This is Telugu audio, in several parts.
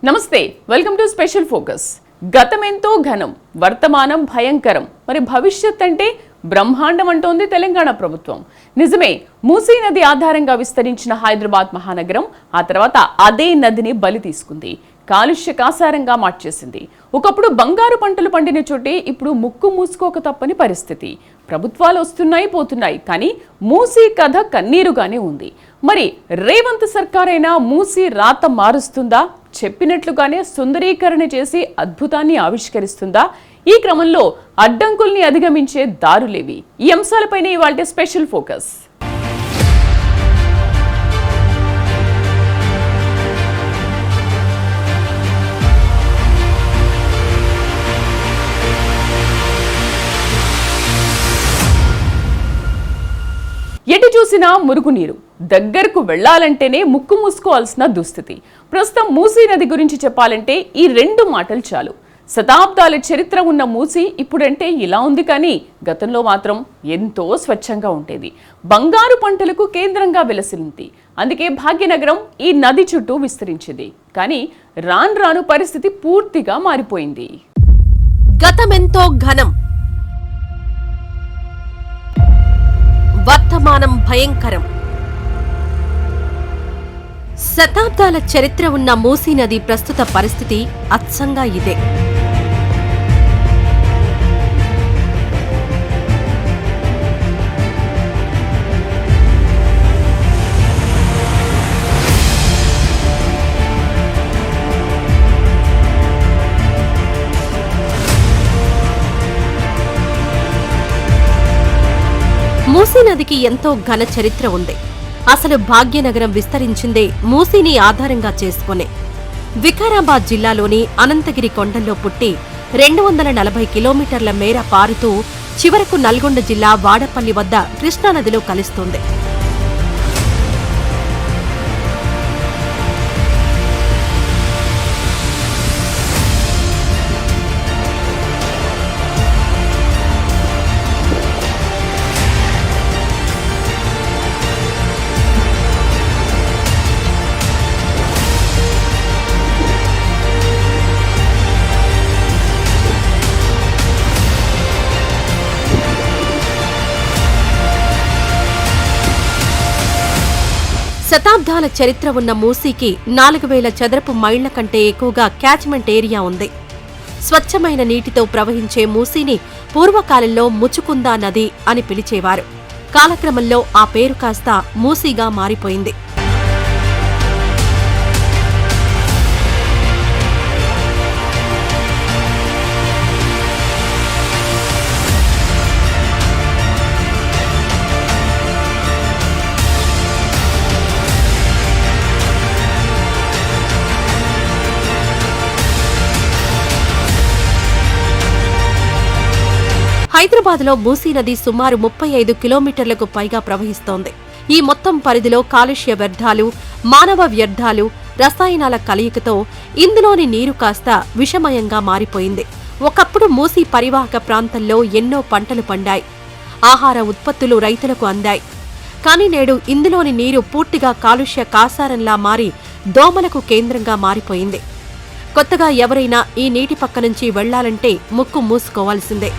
నమస్తే, వెల్కమ్ టు స్పెషల్ ఫోకస్. గతమెంతో ఘనం, వర్తమానం భయంకరం, మరి భవిష్యత్ అంటే బ్రహ్మాండం అంటోంది తెలంగాణ ప్రభుత్వం. నిజమే, మూసీ నది ఆధారంగా విస్తరించిన హైదరాబాద్ మహానగరం ఆ తర్వాత అదే నదిని బలి తీసుకుంది, కాలుష్య కాసారంగా మార్చేసింది. ఒకప్పుడు బంగారు పంటలు పండిన చోటే ఇప్పుడు ముక్కు మూసుకోక తప్పని పరిస్థితి. ప్రభుత్వాలు వస్తున్నాయి పోతున్నాయి, కానీ మూసీ కథ కన్నీరుగానే ఉంది. మరి రేవంత్ సర్కారైనా మూసీ రాత మారుస్తుందా? చెప్పినట్లుగానే సుందరీకరణ చేసి అద్భుతాన్ని ఆవిష్కరిస్తుందా? ఈ క్రమంలో అడ్డంకుల్ని అధిగమించే దారులేవి? ఈ అంశాలపైనే ఇవాళ స్పెషల్ ఫోకస్. ఎటు చూసినా మురుగునీరు, దగ్గరకు వెళ్లాలంటేనే ముక్కు మూసుకోవాల్సిన దుస్థితి. ప్రస్తుతం మూసీ నది గురించి చెప్పాలంటే ఈ రెండు మాటలు చాలు. శతాబ్దాల చరిత్ర ఉన్న మూసీ ఇప్పుడంటే ఇలా ఉంది, కానీ గతంలో మాత్రం ఎంతో స్వచ్ఛంగా ఉండేది. బంగారు పంటలకు కేంద్రంగా వెలసింది. అందుకే భాగ్యనగరం ఈ నది చుట్టూ విస్తరించింది. కానీ రాను రాను పరిస్థితి పూర్తిగా మారిపోయింది. గతమెంతో ఘనం, వర్తమానం భయంకరం. శతాబ్దాల చరిత్ర ఉన్న మూసీ నది ప్రస్తుత పరిస్థితి అచ్చంగా ఇదే. మూసీ నదికి ఎంతో ఘన చరిత్ర ఉంది. అసలు భాగ్యనగరం విస్తరించిందే మూసీని ఆధారంగా చేసుకునే. వికారాబాద్ జిల్లాలోని అనంతగిరి కొండల్లో పుట్టి 240 కిలోమీటర్ల మేర పారుతూ చివరకు నల్గొండ జిల్లా వాడపల్లి వద్ద కృష్ణానదిలో కలుస్తుంది. శతాబ్దాల చరిత్ర ఉన్న మూసీకి 4000 చదరపు మైళ్ల కంటే ఎక్కువగా క్యాచ్మెంట్ ఏరియా ఉంది. స్వచ్ఛమైన నీటితో ప్రవహించే మూసీని పూర్వకాలంలో ముచుకుందా నది అని పిలిచేవారు. కాలక్రమంలో ఆ పేరు కాస్త మూసీగా మారిపోయింది. హైదరాబాద్లో మూసీ నది సుమారు 35 కిలోమీటర్లకు పైగా ప్రవహిస్తోంది. ఈ మొత్తం పరిధిలో కాలుష్య వ్యర్థాలు, మానవ వ్యర్థాలు, రసాయనాల కలయికతో ఇందులోని నీరు కాస్త విషమయంగా మారిపోయింది. ఒకప్పుడు మూసీ పరివాహక ప్రాంతంలో ఎన్నో పంటలు పండాయి, ఆహార ఉత్పత్తులు రైతులకు అందాయి. కానీ నేడు ఇందులోని నీరు పూర్తిగా కాలుష్య కాసారంలా మారి దోమలకు కేంద్రంగా మారిపోయింది. కొత్తగా ఎవరైనా ఈ నీటి పక్క నుంచి వెళ్లాలంటే ముక్కు మూసుకోవాల్సిందే.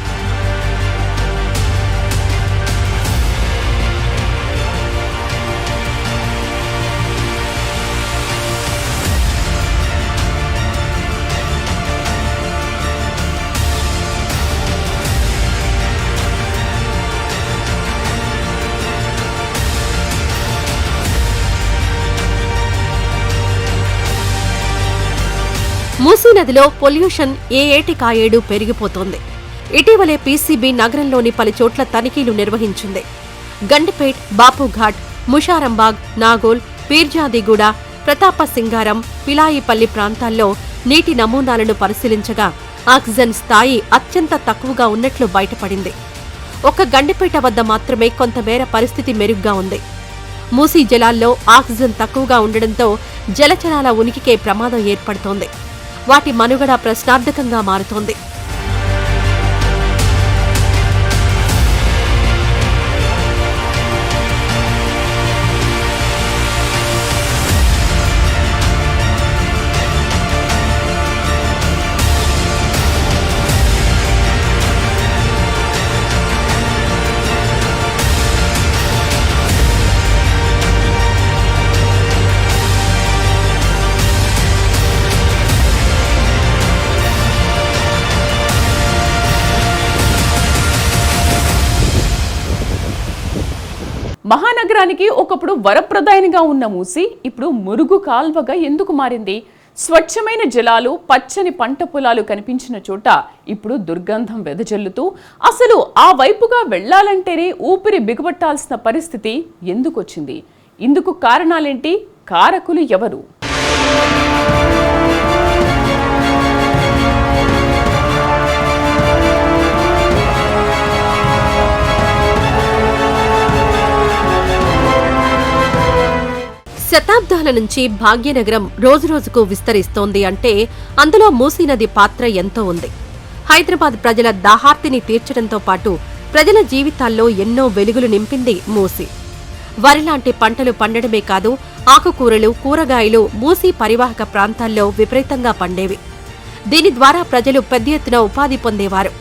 మూసీ నదిలో పొల్యూషన్ ఏ ఏటికాయేడు పెరిగిపోతోంది. ఇటీవలే పీసీబీ నగరంలోని పలు చోట్ల తనిఖీలు నిర్వహించింది. గండిపేట్, బాపుఘాట్, ముషారంబాగ్, నాగోల్, పీర్జాదిగూడ, ప్రతాప సింగారం, పిలాయిపల్లి ప్రాంతాల్లో నీటి నమూనాలను పరిశీలించగా ఆక్సిజన్ స్థాయి అత్యంత తక్కువగా ఉన్నట్లు బయటపడింది. ఒక్క గండిపేట వద్ద మాత్రమే కొంతమేర పరిస్థితి మెరుగ్గా ఉంది. మూసీ జలాల్లో ఆక్సిజన్ తక్కువగా ఉండడంతో జలచరాల ఉనికికే ప్రమాదం ఏర్పడుతోంది. వాటి మనుగడ ప్రశ్నార్థకంగా మారుతోంది. నగరానికి ఒకప్పుడు వరప్రదాయనిగా ఉన్న మూసి ఇప్పుడు మురుగు కాల్వగా ఎందుకు మారింది? స్వచ్ఛమైన జలాలు, పచ్చని పంట పొలాలు కనిపించిన చోట ఇప్పుడు దుర్గంధం వెదజల్లుతూ అసలు ఆ వైపుగా వెళ్లాలంటేనే ఊపిరి బిగబట్టాల్సిన పరిస్థితి ఎందుకు వచ్చింది? ఇందుకు కారణాలేంటి? కారకులు ఎవరు? శతాబ్దాల నుంచి భాగ్యనగరం రోజురోజుకు విస్తరిస్తోంది అంటే అందులో మూసీ నది పాత్ర ఎంతో ఉంది. హైదరాబాద్ ప్రజల దాహార్తిని తీర్చడంతో పాటు ప్రజల జీవితాల్లో ఎన్నో వెలుగులు నింపింది మూసీ. వరిలాంటి పంటలు పండడమే కాదు, ఆకుకూరలు, కూరగాయలు మూసీ పరివాహక ప్రాంతాల్లో విపరీతంగా పండేవి. దీని ద్వారా ప్రజలు పెద్ద ఎత్తున ఉపాధి పొందేవారు.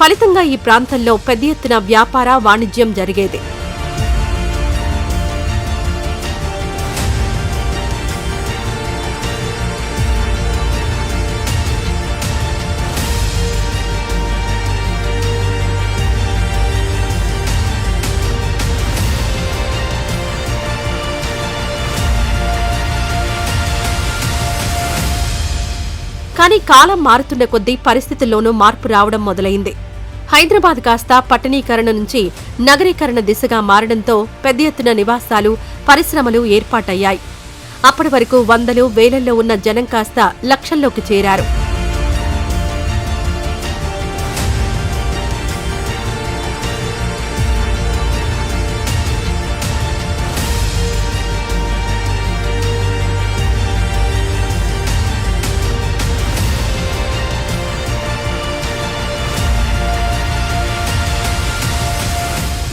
ఫలితంగా ఈ ప్రాంతంలో పెద్ద ఎత్తున వ్యాపార, వాణిజ్యం జరిగేది. కానీ కాలం మారుతున్న కొద్దీ పరిస్థితుల్లోనూ మార్పు రావడం మొదలైంది. హైదరాబాద్ కాస్త పట్టణీకరణ నుంచి నగరీకరణ దిశగా మారడంతో పెద్ద ఎత్తున నివాసాలు, పరిశ్రమలు ఏర్పాటయ్యాయి. అప్పటి వరకు వందలు, వేలల్లో ఉన్న జనం కాస్త లక్షల్లోకి చేరారు.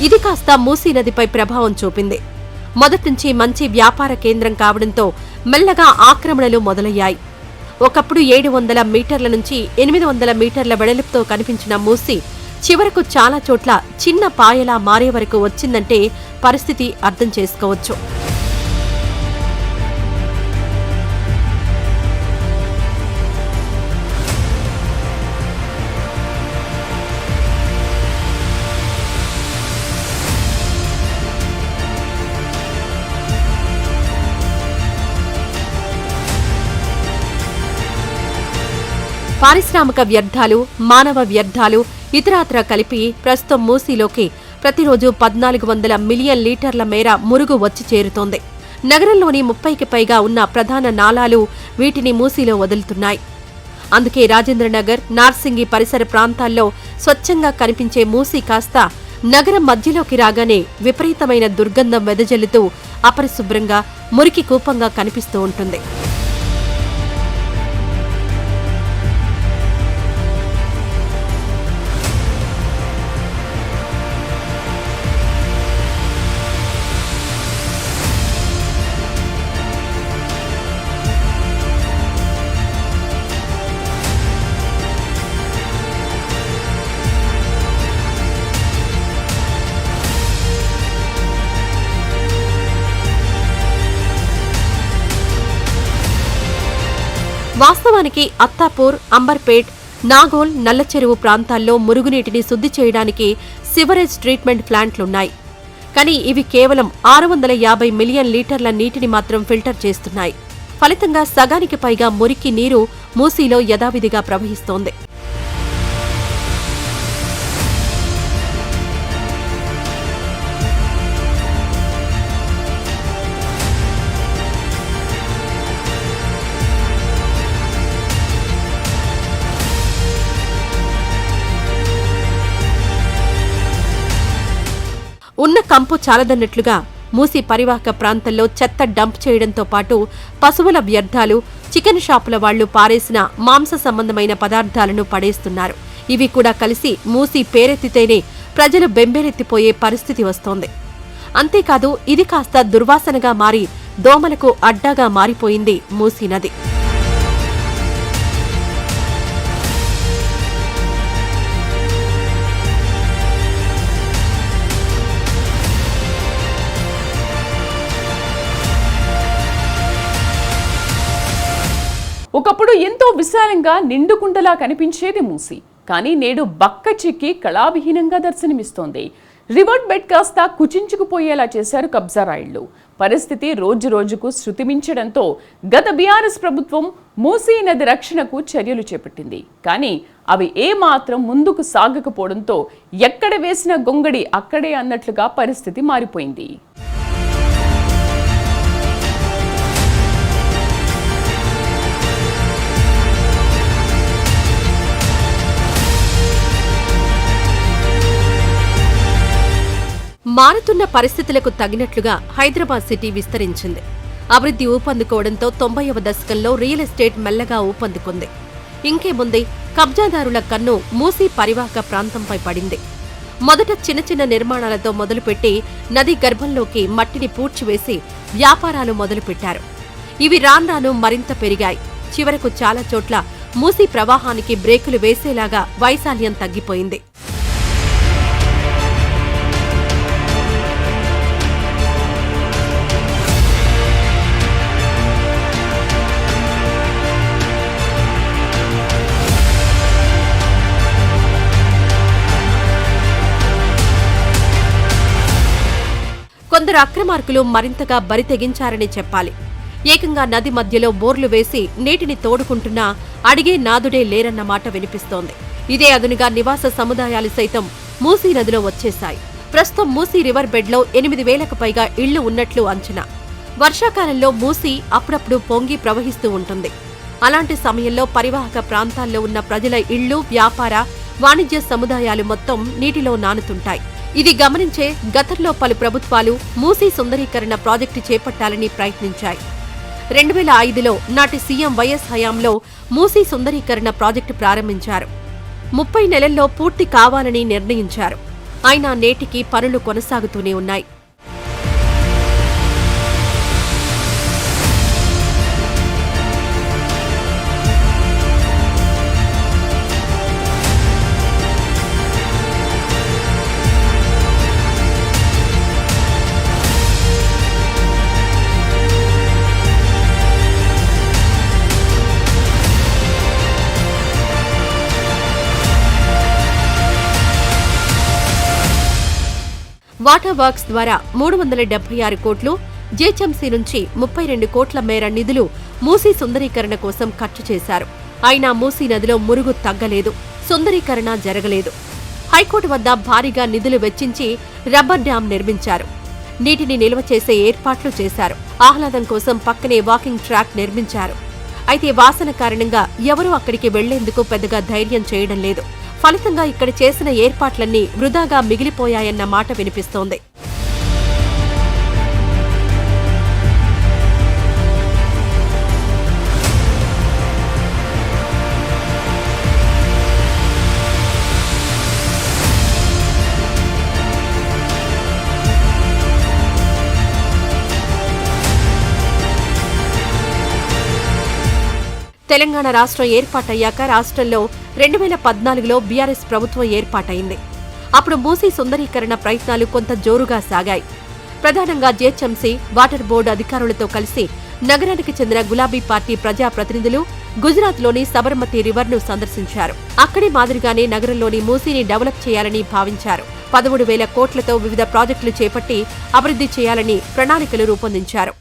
ఇది కాస్త మూసీ నదిపై ప్రభావం చూపింది. మొదట్నుంచి మంచి వ్యాపార కేంద్రం కావడంతో మెల్లగా ఆక్రమణలు మొదలయ్యాయి. ఒకప్పుడు 700 మీటర్ల నుంచి 800 మీటర్ల వెడల్పుతో కనిపించిన మూసీ చివరకు చాలా చోట్ల చిన్న పాయలా మారే వరకు వచ్చిందంటే పరిస్థితి అర్థం చేసుకోవచ్చు. పారిశ్రామిక వ్యర్థాలు, మానవ వ్యర్థాలు ఇతరాత్రా కలిపి ప్రస్తుతం మూసీలోకి ప్రతిరోజు 1400 మిలియన్ లీటర్ల మేర మురుగు వచ్చి చేరుతోంది. నగరంలోని 30కి పైగా ఉన్న ప్రధాన నాలాలు వీటిని మూసీలో వదులుతున్నాయి. అందుకే రాజేంద్రనగర్, నార్సింగి పరిసర ప్రాంతాల్లో స్వచ్ఛంగా కనిపించే మూసీ కాస్త నగరం మధ్యలోకి రాగానే విపరీతమైన దుర్గంధం వెదజల్లుతూ అపరిశుభ్రంగా, మురికి కూపంగా కనిపిస్తూ ఉంటుంది. వాస్తవానికి అత్తాపూర్, అంబర్పేట్, నాగోల్, నల్లచెరువు ప్రాంతాల్లో మురుగునీటిని శుద్ధి చేయడానికి సివరేజ్ ట్రీట్మెంట్ ప్లాంట్లున్నాయి. కానీ ఇవి కేవలం 650 మిలియన్ లీటర్ల నీటిని మాత్రం ఫిల్టర్ చేస్తున్నాయి. ఫలితంగా సగానికి పైగా మురికి నీరు మూసీలో యథావిధిగా ప్రవహిస్తోంది. ఉన్న కంపు చాలదన్నట్లుగా మూసీ పరివాహక ప్రాంతంలో చెత్త డంప్ చేయడంతో పాటు పశువుల వ్యర్థాలు, చికెన్ షాపుల వాళ్లు పారేసిన మాంస సంబంధమైన పదార్థాలను పడేస్తున్నారు. ఇవి కూడా కలిసి మూసీ పేరెత్తితేనే ప్రజలు బెంబేలెత్తిపోయే పరిస్థితి వస్తోంది. అంతేకాదు ఇది కాస్త దుర్వాసనగా మారి దోమలకు అడ్డాగా మారిపోయింది మూసీ నది. ఒకప్పుడు ఎంతో విశాలంగా నిండుకుండలా కనిపించేది మూసీ. కానీ నేడు బక్క చిక్కి కళావిహీనంగా దర్శనమిస్తోంది. రివర్ట్ బెడ్ కాస్త కుచించుకుపోయేలా చేశారు కబ్జా రాయుళ్లు. పరిస్థితి రోజు రోజుకు శృతిమించడంతో గత బీఆర్ఎస్ ప్రభుత్వం మూసీ నది రక్షణకు చర్యలు చేపట్టింది. కానీ అవి ఏమాత్రం ముందుకు సాగకపోవడంతో ఎక్కడ వేసిన గొంగడి అక్కడే అన్నట్లుగా పరిస్థితి మారిపోయింది. మారుతున్న పరిస్థితులకు తగినట్లుగా హైదరాబాద్ సిటీ విస్తరించింది. అభివృద్ధి ఊపందుకోవడంతో 90వ దశకంలో రియల్ ఎస్టేట్ మెల్లగా ఊపందుకుంది. ఇంకేముంది, కబ్జాదారుల కన్ను మూసీ పరివాహక ప్రాంతంపై పడింది. మొదట చిన్న చిన్న నిర్మాణాలతో మొదలుపెట్టి నది గర్భంలోకి మట్టిని పూడ్చివేసి వ్యాపారాలు మొదలుపెట్టారు. ఇవి రాన్రాను మరింత పెరిగాయి. చివరకు చాలా చోట్ల మూసీ ప్రవాహానికి బ్రేకులు వేసేలాగా వైశాల్యం తగ్గిపోయింది. కొందరు అక్రమార్కులు మరింతగా బరి తెగించారని చెప్పాలి. ఏకంగా నది మధ్యలో బోర్లు వేసి నీటిని తోడుకుంటున్నా అడిగే నాదుడే లేరన్నమాట వినిపిస్తోంది. ఇదే అదునుగా నివాస సముదాయాలు సైతం మూసీ నదిలో వచ్చేశాయి. ప్రస్తుతం మూసీ రివర్ బెడ్లో 8,000కు పైగా ఇళ్లు ఉన్నట్లు అంచనా. వర్షాకాలంలో మూసీ అప్పుడప్పుడు పొంగి ప్రవహిస్తూ ఉంటుంది. అలాంటి సమయంలో పరివాహక ప్రాంతాల్లో ఉన్న ప్రజల ఇళ్లు, వ్యాపార, వాణిజ్య సముదాయాలు మొత్తం నీటిలో నానుతుంటాయి. ఇది గమనించే గతంలో పలు ప్రభుత్వాలు మూసీ సుందరీకరణ ప్రాజెక్టు చేపట్టాలని ప్రయత్నించాయి. 2005లో నాటి సీఎం వైఎస్ హయాంలో మూసీ సుందరీకరణ ప్రాజెక్టు ప్రారంభించారు. 30 నెలల్లో పూర్తి కావాలని నిర్ణయించారు. అయినా నేటికి పనులు కొనసాగుతూనే ఉన్నాయి. వాటర్ వర్క్స్ ద్వారా 376 కోట్లు, జీహెచ్ఎంసీ నుంచి 32 కోట్ల మేర నిధులు మూసీ సుందరీకరణ కోసం ఖర్చు చేశారు. అయినా మూసీ నదిలో మురుగు తగ్గలేదు, సుందరీకరణ జరగలేదు. హైకోర్టు వద్ద భారీగా నిధులు వెచ్చించి రబ్బర్ డ్యాం నిర్మించారు. నీటిని నిల్వ చేసే ఏర్పాట్లు చేశారు. ఆహ్లాదం కోసం పక్కనే వాకింగ్ ట్రాక్ నిర్మించారు. అయితే వాసన కారణంగా ఎవరూ అక్కడికి వెళ్లేందుకు పెద్దగా ధైర్యం చేయడం లేదు. ఫలితంగా ఇక్కడ చేసిన ఏర్పాట్లన్నీ వృధాగా మిగిలిపోయాయన్న మాట వినిపిస్తోంది. తెలంగాణ రాష్ట్రం ఏర్పాటయ్యాక రాష్ట్రంలో 2014లో బీఆర్ఎస్ ప్రభుత్వం ఏర్పాటైంది. అప్పుడు మూసీ సుందరీకరణ ప్రయత్నాలు కొంత జోరుగా సాగాయి. ప్రధానంగా జీహెచ్ఎంసీ, వాటర్ బోర్డు అధికారులతో కలిసి నగరానికి చెందిన గులాబీ పార్టీ ప్రజాప్రతినిధులు గుజరాత్లోని సబర్మతి రివర్ను సందర్శించారు. అక్కడి మాదిరిగానే నగరంలోని మూసీని డెవలప్ చేయాలని భావించారు. 13,000 కోట్లతో వివిధ ప్రాజెక్టులు చేపట్టి అభివృద్ధి చేయాలని ప్రణాళికలు రూపొందించారు.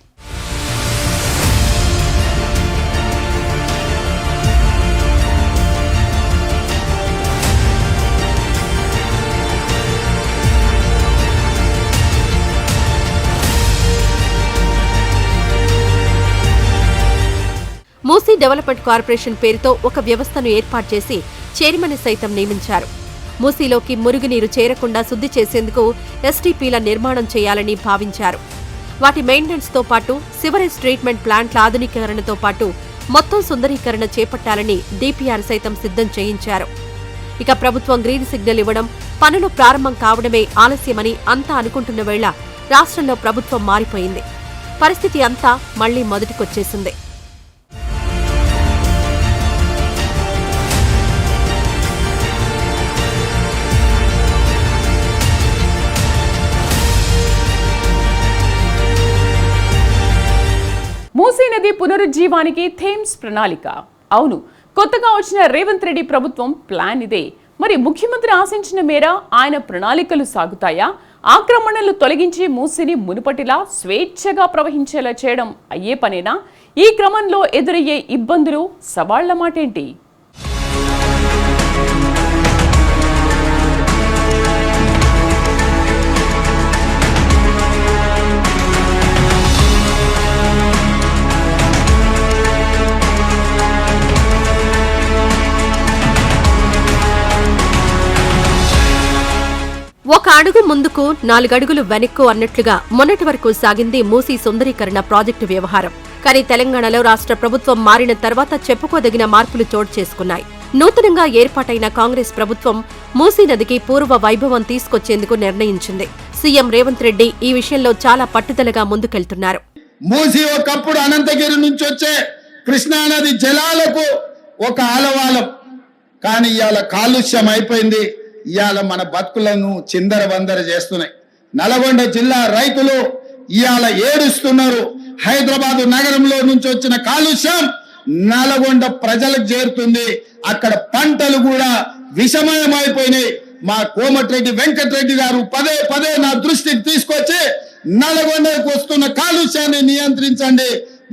మూసీ డెవలప్మెంట్ కార్పొరేషన్ పేరుతో ఒక వ్యవస్థను ఏర్పాటు చేసి చైర్మన్ సైతం నియమించారు. మూసీలోకి మురుగునీరు చేరకుండా శుద్ధి చేసేందుకు ఎస్టీపీల నిర్మాణం చేయాలని భావించారు. వాటి మెయింటెనెన్స్తో పాటు సివరేజ్ ట్రీట్మెంట్ ప్లాంట్ల ఆధునీకరణతో పాటు మొత్తం సుందరీకరణ చేపట్టాలని డీపీఆర్ సైతం సిద్ధం చేయించారు. ఇక ప్రభుత్వం గ్రీన్ సిగ్నల్ ఇవ్వడం, పనులు ప్రారంభం కావడమే ఆలస్యమని అంతా అనుకుంటున్న వేళ రాష్ట్రంలో ప్రభుత్వం మారిపోయింది. పరిస్థితి అంతా మళ్లీ మొదటికొచ్చేసింది. మూసీ నది పునరుజ్జీవానికి థేమ్స్ ప్రణాళిక. అవును, కొత్తగా వచ్చిన రేవంత్ రెడ్డి ప్రభుత్వం ప్లాన్ ఇదే. మరి ముఖ్యమంత్రి ఆశించిన మేర ఆయన ప్రణాళికలు సాగుతాయా? ఆక్రమణలు తొలగించి మూసిని మునుపటిలా స్వేచ్ఛగా ప్రవహించేలా చేయడం అయ్యే పనేనా? ఈ క్రమంలో ఎదురయ్యే ఇబ్బందులు, సవాళ్ల మాటేంటి? ఒక అడుగు ముందుకు 4 అడుగులు వెనక్కు అన్నట్లుగా మొన్నటి వరకు సాగింది మూసీ సుందరీకరణ ప్రాజెక్టు వ్యవహారం. కానీ తెలంగాణలో రాష్ట్ర ప్రభుత్వం మారిన తర్వాత చెప్పుకోదగిన మార్పులు చోటు చేసుకున్నాయి. నూతనంగా ఏర్పాటైన కాంగ్రెస్ ప్రభుత్వం మూసీ నదికి పూర్వ వైభవం తీసుకొచ్చేందుకు నిర్ణయించింది. సీఎం రేవంత్ రెడ్డి ఈ విషయంలో చాలా పట్టుదలగా ముందుకెళ్తున్నారు. మూసీ ఒకప్పుడు అనంతగిరి నుంచి వచ్చే కృష్ణానది జలాలకు ఒక ఆలవాలం, కానీ ఇవాళ కాలుష్యం అయిపోయింది. ఇవాళ మన బతుకులను చిందర వందర చేస్తున్నాయి. నల్గొండ జిల్లా రైతులు ఇవాళ ఏడుస్తున్నారు. హైదరాబాద్ నగరంలో నుంచి వచ్చిన కాలుష్యం నల్గొండ ప్రజలకు చేరుతుంది. అక్కడ పంటలు కూడా విషమయం అయిపోయినాయి. మా కోమటిరెడ్డి వెంకటరెడ్డి గారు పదే పదే నా దృష్టికి తీసుకొచ్చి నల్గొండకు వస్తున్న కాలుష్యాన్ని నియంత్రించండి,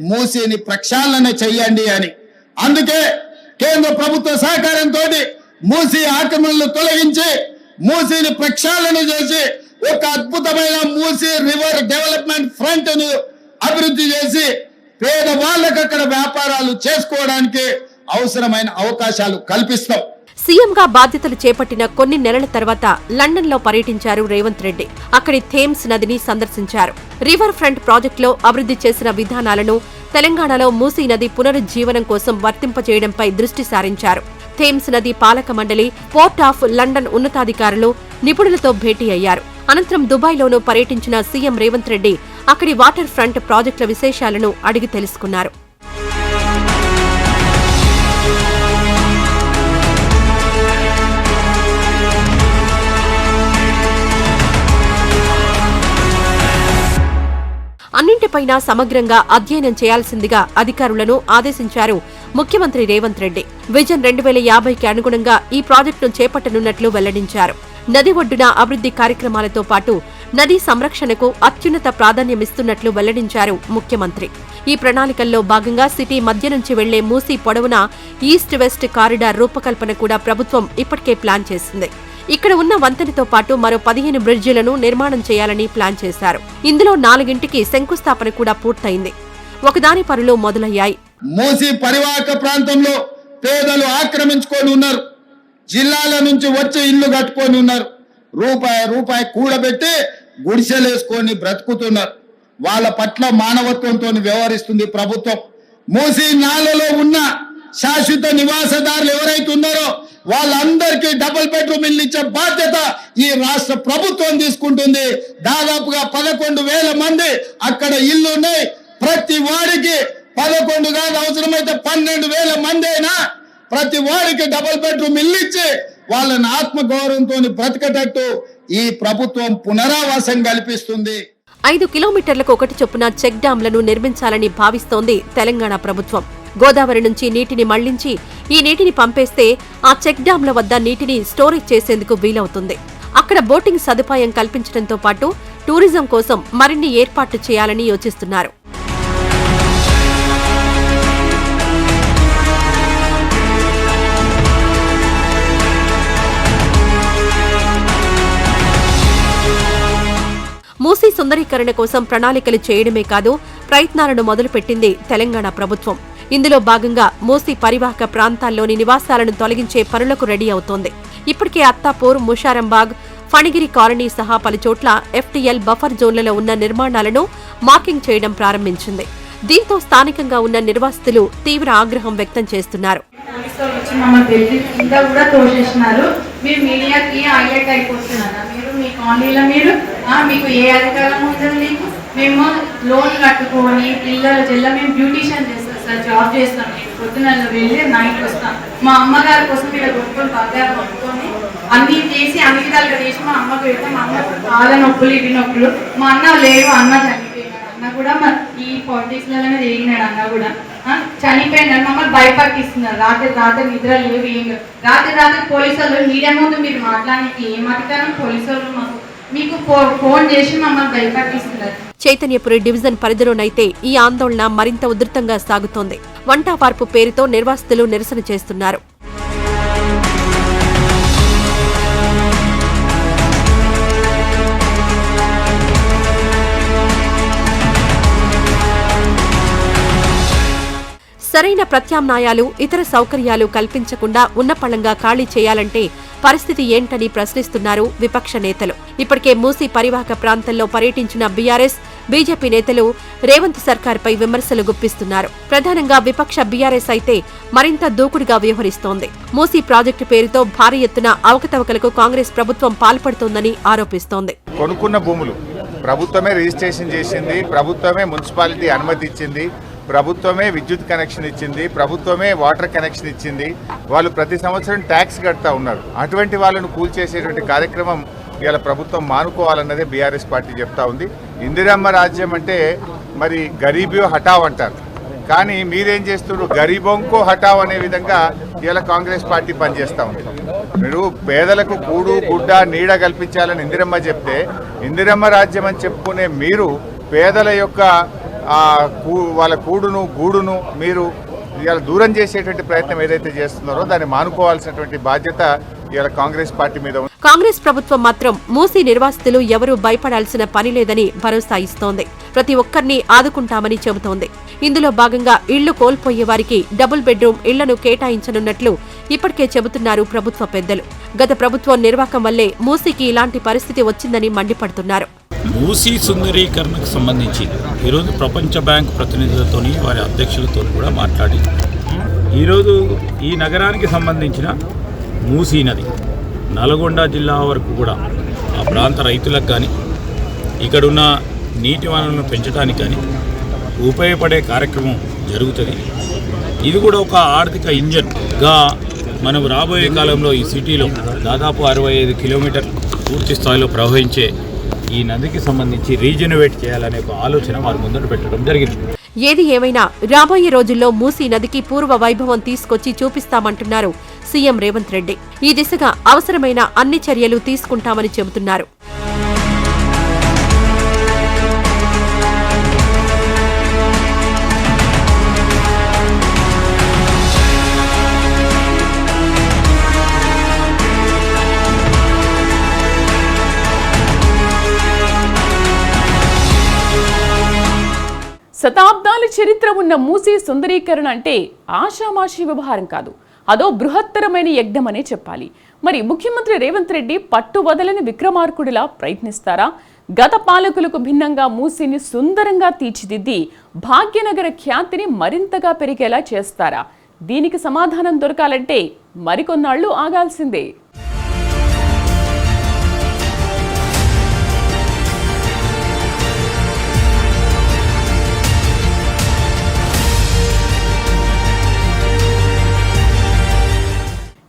మూసీని ప్రక్షాళన చెయ్యండి అని. అందుకే కేంద్ర ప్రభుత్వ సహకారంతో మూసీ ఆక్రమణలు తొలగించి మూసీని ప్రక్షాళన చేసి ఒక అద్భుతమైన మూసీ రివర్ డెవలప్మెంట్ ఫ్రంట్ ను అభివృద్ధి చేసి పేదవాళ్ళకు అక్కడ వ్యాపారాలు చేసుకోవడానికి అవసరమైన అవకాశాలు కల్పిస్తాం. సీఎంగా బాధ్యతలు చేపట్టిన కొన్ని నెలల తర్వాత లండన్లో పర్యటించారు రేవంత్ రెడ్డి. అక్కడి థేమ్స్ నదిని సందర్శించారు. రివర్ ఫ్రంట్ ప్రాజెక్టులో అభివృద్ధి చేసిన విధానాలను తెలంగాణలో మూసీ నది పునరుజ్జీవనం కోసం వర్తింపజేయడంపై దృష్టి సారించారు. థేమ్స్ నది పాలక మండలి, పోర్ట్ ఆఫ్ లండన్ ఉన్నతాధికారులు, నిపుణులతో భేటీ అయ్యారు. అనంతరం దుబాయ్లోనూ పర్యటించిన సీఎం రేవంత్ రెడ్డి అక్కడి వాటర్ ఫ్రంట్ ప్రాజెక్టుల విశేషాలను అడిగి తెలుసుకున్నారు. అన్నింటిపైనా సమగ్రంగా అధ్యయనం చేయాల్సిందిగా అధికారులను ఆదేశించారు ముఖ్యమంత్రి రేవంత్ రెడ్డి. విజన్ 2050కి అనుగుణంగా ఈ ప్రాజెక్టును చేపట్టనున్నట్లు వెల్లడించారు. నది ఒడ్డున అభివృద్ధి కార్యక్రమాలతో పాటు నదీ సంరక్షణకు అత్యున్నత ప్రాధాన్యమిస్తున్నట్లు వెల్లడించారు ముఖ్యమంత్రి. ఈ ప్రణాళికల్లో భాగంగా సిటీ మధ్య నుంచి వెళ్లే మూసీ పొడవునా ఈస్ట్ వెస్ట్ కారిడార్ రూపకల్పన కూడా ప్రభుత్వం ఇప్పటికే ప్లాన్ చేసింది. ఇక్కడ ఉన్న వంతెనతో పాటు మరో 15 బ్రిడ్జిలను నిర్మాణం చేయాలని ప్లాన్ చేశారు. ఇందులో 4ంటికి శంకుస్థాపన కూడా పూర్తయింది. ఒకదాని పనులు మొదలయ్యాయి. మూసీ పరివాహక ప్రాంతంలో పేదలు ఆక్రమించుకొని ఉన్నారు. జిల్లాల నుంచి వచ్చి ఇల్లు కట్టుకొని ఉన్నారు. రూపాయి కూడబెట్టి గుడిసెలేసుకొని బ్రతుకుతున్నారు. వాళ్ళ పట్ల మానవత్వంతో వ్యవహరిస్తుంది ప్రభుత్వం. మూసీ నాలలో ఉన్న శాశ్వత నివాసదారులు ఎవరైతే ఉన్నారో వాళ్ళందరికీ డబుల్ బెడ్రూమ్ ఇల్లు ఇచ్చే బాధ్యత ఈ రాష్ట్ర ప్రభుత్వం తీసుకుంటుంది. దాదాపుగా 11,000 మంది అక్కడ ఇల్లు ఉన్నాయి. ప్రతి వాడికి 11 కాదు, అవసరమైతే 12,000 మంది అయినా ప్రతి వాడికి డబుల్ బెడ్రూమ్ ఇల్లు ఇచ్చి వాళ్ళని ఆత్మగౌరవంతో బ్రతకటట్టు ఈ ప్రభుత్వం పునరావాసం కల్పిస్తుంది. 5 కిలోమీటర్లకు ఒకటి చొప్పున చెక్ డ్యాంలను నిర్మించాలని భావిస్తోంది తెలంగాణ ప్రభుత్వం. గోదావరి నుంచి నీటిని మళ్లించి ఈ నీటిని పంపేస్తే ఆ చెక్ డ్యాంల వద్ద నీటిని స్టోరేజ్ చేసేందుకు వీలవుతుంది. అక్కడ బోటింగ్ సదుపాయం కల్పించడంతో పాటు టూరిజం కోసం మరిన్ని ఏర్పాట్లు చేయాలని యోచిస్తున్నారు. మూసీ సుందరీకరణ కోసం ప్రణాళికలు చేయడమే కాదు, ప్రయత్నాలను మొదలుపెట్టింది తెలంగాణ ప్రభుత్వం. ఇందులో భాగంగా మూసీ పరివాహక ప్రాంతాల్లోని నివాసాలను తొలగించే పనులకు రెడీ అవుతోంది. ఇప్పటికే అత్తాపూర్, ముషారంబాగ్, ఫణిగిరి కాలనీ సహా పలుచోట్ల FTL బఫర్ జోన్లలో ఉన్న నిర్మాణాలను మార్కింగ్ చేయడం ప్రారంభించింది. దీంతో స్థానికంగా ఉన్న నిర్వాసితులు తీవ్ర ఆగ్రహం వ్యక్తం చేస్తున్నారు. మీకు ఏ అధికారం ఉందండి? మేము లోన్ కట్టుకొని పిల్లల మేము బ్యూటీషియన్ చేస్తాం సార్, జాబ్ చేస్తాం. నేను పొద్దున వెళ్ళి నైట్ వస్తాం. మా అమ్మగారి కోసం మీరు గొప్పలు బాగా కొనుక్కొని అన్ని చేసి అన్ని విధాలుగా చేసి మా అమ్మకు పెడతాం. మా అమ్మ బాధ నొప్పులు, ఇవి నొప్పులు. మా అన్న లేరు, అన్న చనిపోయినాడు. అన్న కూడా ఈ పాలిటిక్స్లలోనే తిరిగినాడు. అన్న కూడా చనిపోయినారు, మమ్మల్ని భయపట్టిస్తున్నారు. రాత్రి నిద్ర లేవు, ఏం లేవు. రాత్రి పోలీసు వాళ్ళు మీడియా ముందు మీరు మాట్లాడడానికి ఏం అధికారం? పోలీసు వాళ్ళు మీకు ఫోన్ చేసి మమ్మల్ని భయపట్టిస్తున్నారు. చైతన్యపురి డివిజన్ పరిధిలోనైతే ఈ ఆందోళన మరింత ఉధృతంగా సాగుతోంది. వంటా వార్పు పేరుతో నిర్వాసితులు నిరసన చేస్తున్నారు. సరైన ప్రత్యామ్నాయాలు, ఇతర సౌకర్యాలు కల్పించకుండా ఉన్నపళంగా ఖాళీ చేయాలంటే పరిస్థితి ఏంటని ప్రశ్నిస్తున్నారు విపక్ష నేతలు. ఇప్పటికే మూసీ పరివాహక ప్రాంతంలో పర్యటించిన బీఆర్ఎస్, బీజేపీ నేతలు రేవంత్ సర్కార్పై విమర్శలు గుప్పిస్తున్నారు. ప్రధానంగా విపక్ష బీఆర్ఎస్ అయితే మరింత దూకుడుగా వ్యవహరిస్తోంది. మూసీ ప్రాజెక్టు పేరుతో భారీ ఎత్తున అవకతవకలకు కాంగ్రెస్ ప్రభుత్వం పాల్పడుతోందని ఆరోపిస్తోంది. కొనుక్కున్న భూములు ప్రభుత్వమే రిజిస్ట్రేషన్ చేసింది, ప్రభుత్వమే మున్సిపాలిటీ అనుమతి ఇచ్చింది, ప్రభుత్వమే విద్యుత్ కనెక్షన్ ఇచ్చింది, ప్రభుత్వమే వాటర్ కనెక్షన్ ఇచ్చింది. వాళ్ళు ప్రతి సంవత్సరం ట్యాక్స్ కడతా ఉన్నారు. అటువంటి వాళ్ళను కూల్చేసేటువంటి కార్యక్రమం ఇవాళ ప్రభుత్వం మానుకోవాలన్నదే బీఆర్ఎస్ పార్టీ చెప్తా ఉంది. ఇందిరమ్మ రాజ్యం అంటే మరి గరీబో హటావ్ అంటారు, కానీ మీరేం చేస్తున్నారు? గరీబోంకో హటావ్ అనే విధంగా ఇవాళ కాంగ్రెస్ పార్టీ పనిచేస్తూ ఉంది. మీరు పేదలకు కూడు గుడ్డ నీడ కల్పించాలని ఇందిరమ్మ చెప్తే, ఇందిరమ్మ రాజ్యం అని చెప్పుకునే మీరు పేదల యొక్క వాళ్ళ కూడును గూడును మీరు ఇవాళ దూరం చేసేటువంటి ప్రయత్నం ఏదైతే చేస్తున్నారో దాన్ని మానుకోవాల్సినటువంటి బాధ్యత ఇవాళ కాంగ్రెస్ పార్టీ మీద ఉంది. కాంగ్రెస్ ప్రభుత్వం మాత్రం మూసీ నిర్వాసితులు ఎవరూ భయపడాల్సిన పని లేదని భరోసా ఇస్తోంది. ప్రతి ఒక్కరిని ఆదుకుంటామని చెబుతోంది. ఇందులో భాగంగా ఇళ్లు కోల్పోయే వారికి డబుల్ బెడ్రూమ్ ఇళ్లను కేటాయించనున్నట్లు ఇప్పటికే చెబుతున్నారు ప్రభుత్వ పెద్దలు. గత ప్రభుత్వం నిర్వాకం వల్లే మూసీకి ఇలాంటి పరిస్థితి వచ్చిందని మండిపడుతున్నారు. మూసీ సుందరీకరణకు సంబంధించి ఈరోజు ప్రపంచ బ్యాంక్ ప్రతినిధులతో వారి అధ్యక్షులతో కూడా మాట్లాడి ఈరోజు ఈ నగరానికి సంబంధించిన మూసీ నది నల్గొండ జిల్లా వరకు కూడా ఆ ప్రాంత రైతులకు కానీ ఇక్కడున్న నీటి వనరులను పెంచడానికి కానీ ఉపయోగపడే కార్యక్రమం జరుగుతుంది. ఇది కూడా ఒక ఆర్థిక ఇంజన్గా మనం రాబోయే కాలంలో ఈ సిటీలో దాదాపు 65 కిలోమీటర్లు పూర్తి స్థాయిలో ప్రవహించే ఈ నదికి సంబంధించి రీజనరేట్ చేయాలనే ఒక ఆలోచన వారు ముందట పెట్టడం జరిగింది. ఏది ఏమైనా రాబోయే రోజుల్లో మూసీ నదికి పూర్వ వైభవం తీసుకొచ్చి చూపిస్తామంటున్నారు సీఎం రేవంత్ రెడ్డి. ఈ దిశగా అవసరమైన అన్ని చర్యలు తీసుకుంటామని చెబుతున్నారు. శతాబ్దాల చరిత్ర ఉన్న మూసీ సుందరీకరణ అంటే ఆషామాషీ వ్యవహారం కాదు, అదో బృహత్తరమైన యజ్ఞమనే చెప్పాలి. మరి ముఖ్యమంత్రి రేవంత్ రెడ్డి పట్టువదలని విక్రమార్కుడిలా ప్రయత్నిస్తారా? గత పాలకులకు భిన్నంగా మూసీని సుందరంగా తీర్చిదిద్ది భాగ్యనగర ఖ్యాతిని మరింతగా పెరిగేలా చేస్తారా? దీనికి సమాధానం దొరకాలంటే మరికొన్నాళ్లు ఆగాల్సిందే.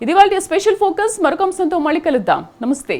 ఇది వాళ్ళ స్పెషల్ ఫోకస్. మరొక అంశంతో మళ్ళీ కలుద్దాం. నమస్తే.